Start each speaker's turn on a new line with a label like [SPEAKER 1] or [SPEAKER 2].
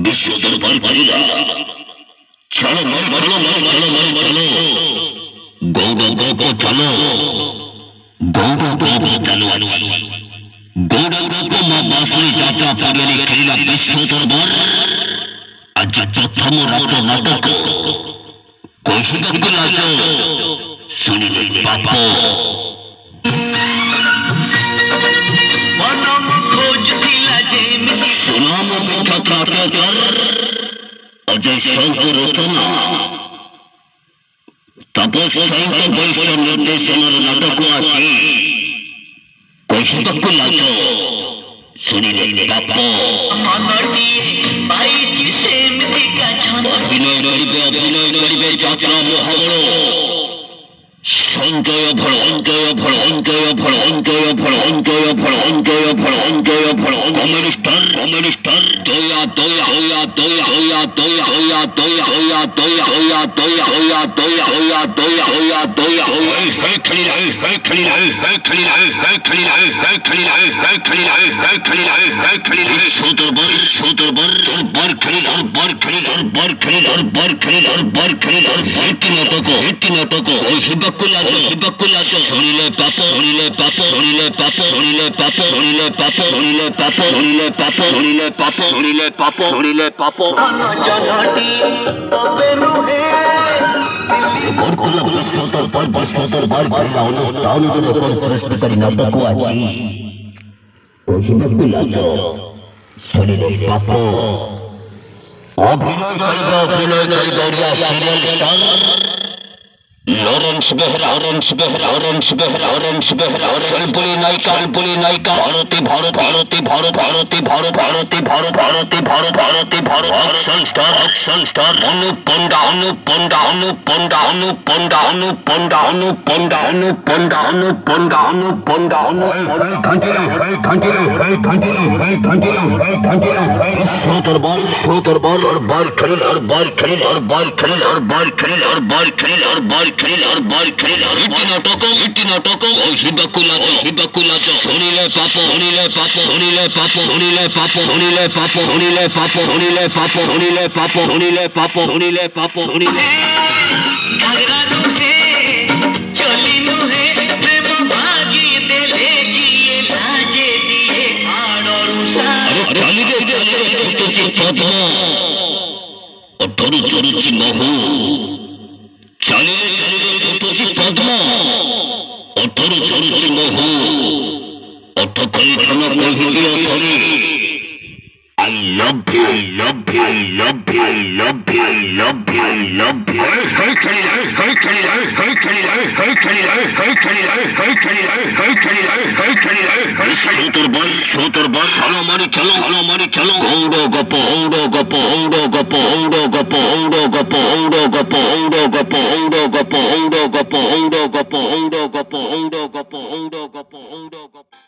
[SPEAKER 1] বিশ্ব দরবার পারিলা চলো চলো চলো চলো গৌর গৌপ চলো গৌর গৌপ চলো গৌর গৌপ মা বাসুরি যাত্রা পরিয়ালি খেলিলা বিশ্ব দরবার আজ প্রথম রাত নাটক কৌশিক লাজ শুনিলে পাপ সুনাম বিখ্যাত নাটককার অজয় শঙ্কর রচনা তাপস সাহিত্য বৈষ্ণব নির্দেশনার নাটক আছে কৌশিক লাজ শুনিলে পাপ অভিনয় করিবে যাত্রা মহাবল সঞ্জয় ভর অঞ্জয় ভর অঞ্জয় ভর অঞ্জয় ভর অঞ্জয় ভর অঞ্জয় ভর অঞ্জয় ভর কমিউনিস্টার দয়া দয়া হইয়া দয়া হইয়া দয়া হইয়া দয়া হইয়া দয়া হইয়া দয়া হইয়া দয়া হইয়া দয়া হইয়া দয়া হইয়া হে খেলি হে খেলি হে খেলি হে খেলি হে খেলি হে খেলি হে খেলি হে খেলি সুদরবার সুদরবার বার খেলি বার খেলি বার খেলি বার খেলি বার খেলি একটি নাটক ওই শুনিলে পাপ শুনিলে পাপ শুনিলে পাপ শুনিলে পাপ শুনিলে পাপ শুনিলে পাপ শুনিলে পাপ শুনিলে পাপ শুনিলে পাপ শুনিলে পাপ শুনিলে পাপ অভিনয় করিবা সিরিয়াল স্টার লরেন্স বেহরা বুলি নায়িকা ভারতী অ্যাকশন স্টার অনুপ পন্ডা সুতরবল और बार खेल और बार खेल और बार खेल और बार खेल और बार खेल और बार खेल और बार खेल इति नाटक ओ हिबाकुलाज শুনিলে পাপ শুনিলে পাপ শুনিলে পাপ শুনিলে পাপ শুনিলে পাপ শুনিলে পাপ শুনিলে পাপ শুনিলে পাপ শুনিলে পাপ শুনিলে পাপ শুনিলে ঘাগরা রুহে চলি মুহে প্রেম ভাগি দেলে জিয়ে লাজে দিয়ে আড়রুসা আরে চালি দে তুচি পদ্ম অঠরু চরুচি নহু চালিয়ে তুচি পদ্ম অঠরু চরুচি নহু অঠকলি খানা কহিলি অথরে I love you, I love you, I love you, I love you, I love you, I love you. Hey, সুতরবল হলমারি চলো ঔড় গপ ঔড় গপ